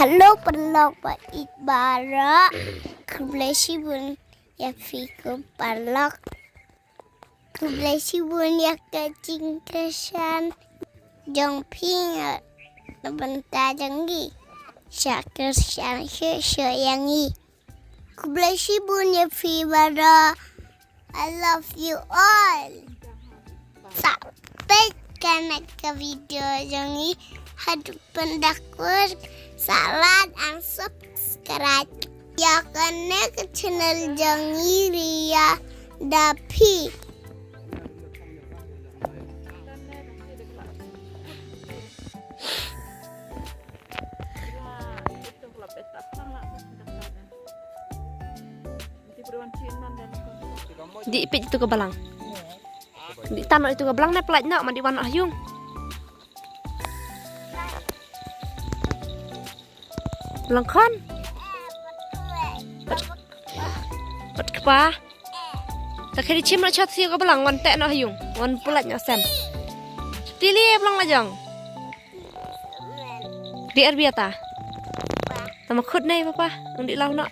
Halo pelok Iqbal, Kublesi bun ya fiku palak, Kublesi bun ya kecing kesan, jong ping bentar jenggi, syakir yangi, Kublesi bun ya fi bara, I love you all. Sampai ke video jangi hadap pendakur. Salat and subscribe ya kena ke channel Jangi Ria Dapi. Di ipit itu ke balang. Di tanah itu ke balang nih pelaj nak mandi warna ayung. Langkan. Pat kepa. Tak kira cim nak cat siu ke balang wan tek nak ayung. Wan pelaj nak sen. Pilih balang lajang. Di arbiata. Sama khut nih papa. Di lau nak.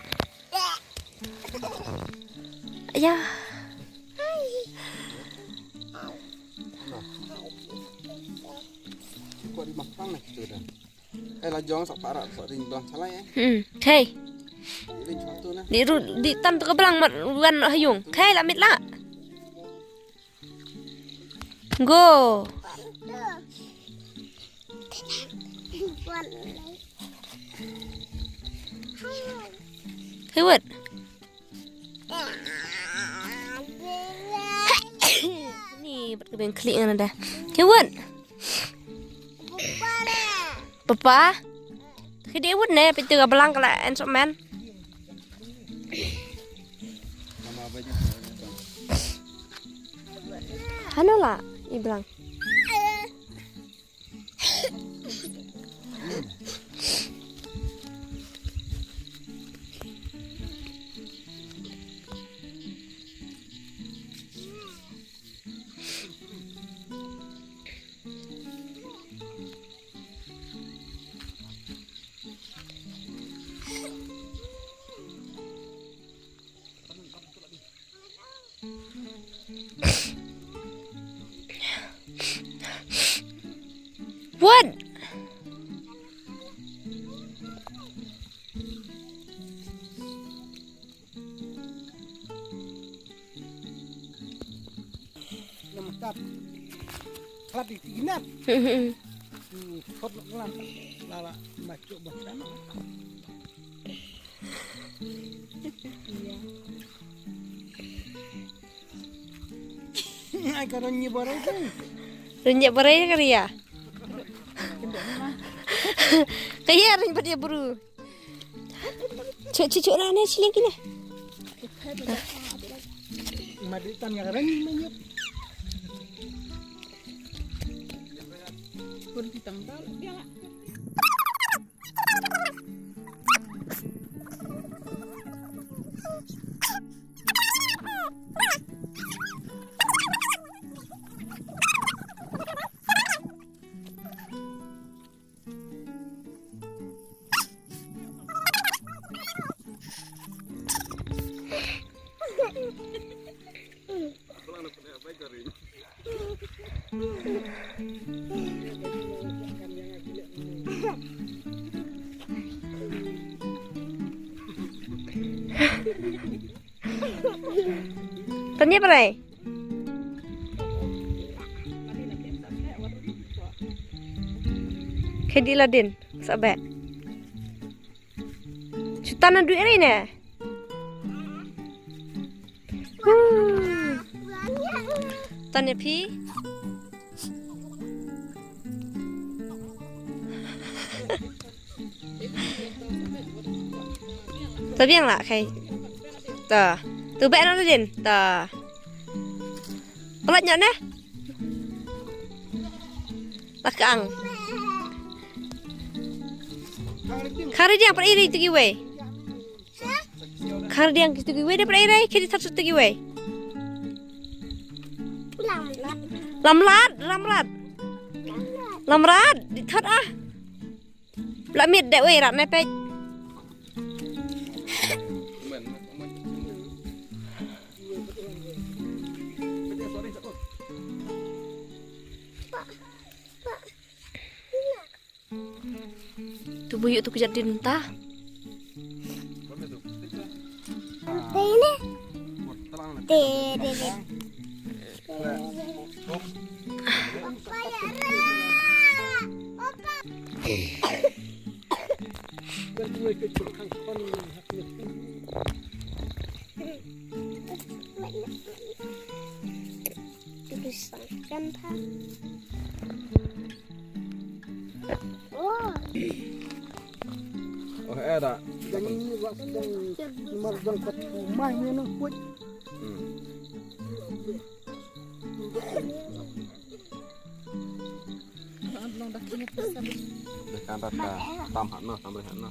Ya. Kau di makang nak tu dah. Lah jong sak parak sak ring doang salah ya. Hey. Ring satu nah. Di tan tu ke balang wan hayung. Hey lamit lah. Go. Hey what? Ni berkebun klik kan ada. Hey what? Papa, khi đi quýt nè, bị từ belang cái lại anh sợ men. Hano lah, i belang. What? Namakat. Kelat di ginap. Kot kelat. Lala macuk bahkan. Ai kalau nyebar itu. Renjak berai kali ya? Kaya renjak dia buru. Cucuk rane siling kini. Maditan yang keren menyup. Pun ditangkal dia lah. Tanya berai. Kedi ladin, sabek. Cutana duit ni ne. Tanya pi. Tapi yang lah kai. Tah. Tu bek nak ladin. Tah. Pelat nyat ne. Takang. Kari dia per iri tu giwe. Kari dia tu giwe dia per iri kiri satu tu giwe. Lamlat. Lamrat. Di thot ah. Lamit dek weh rat nepek. Men, men. Tu buyuk tu kejadian entah. Ini. Tenang. Dede. Opa ya Ra. Opa. Dibesarkan Pak. Oh. Oh, ada. Jadi ini waktu sedang merdang kat rumahnya nak buat. Dekan rata tam hakno tambah hakno.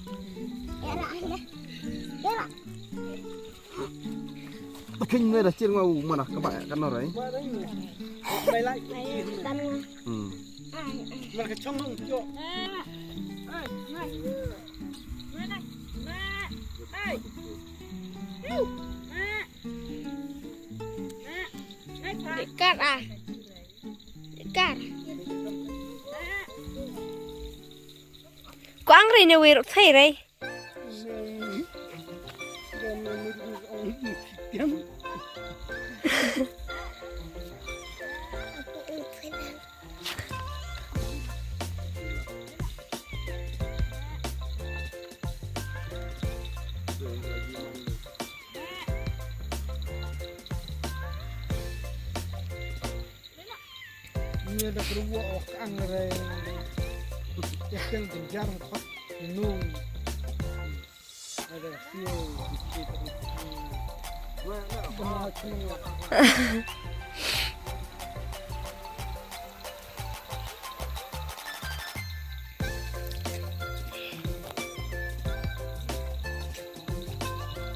Ya Ra ya. Ya Ra. Takin ni dah cir ngau mana kebak kan orang. Baik lagi. Dan Mereka congong jo. dekat ah. Dekat. Ko angri ne weh rot thai rai. Ini ada keruak orang rai. Yang genjar pak minum. Ada siu sedikit. Benar semua.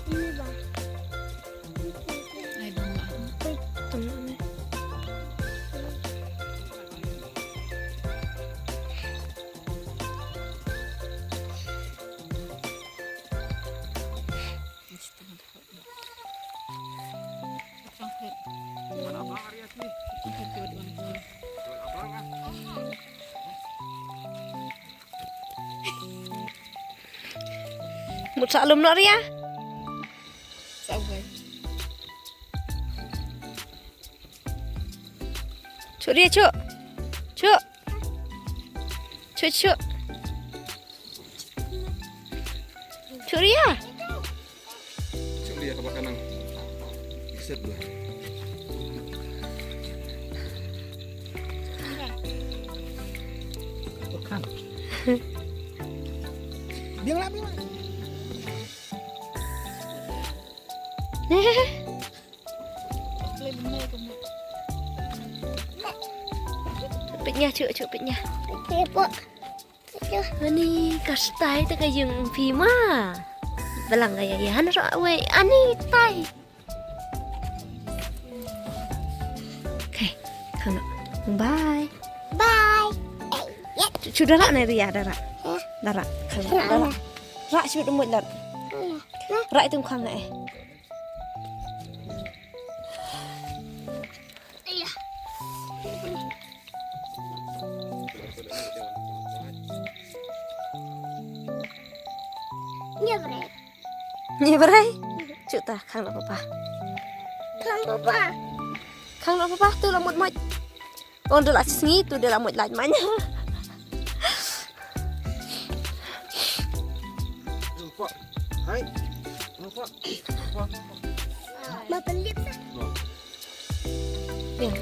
Ini Bang. Một sợ lùm nó đi á. Chỗ đi chỗ. Chỗ. Chỗ chỗ. Chỗ đi à. Cuk dia kebak kanan. Set dulu. Bukan. Biang lah. Peknya cuk cuk peknya. Kepo. Ani kastai ta kayeng phima. Belang gaya ya han ro we ani tai. Okay, khang bye. Bye. Ya. Chu darak nai ria darak. Darak. Khang Darak. darak. Rak chu dum lat. Rak tum khang nai. Iya. Iya bre. Ni berai. Chu ta khang la papa. Kan papa. Khang la papa tu la mot mot. On de la sngi tu de la mot laj manya. Nampak. Hai. Nampak. Mau pelit. Ya.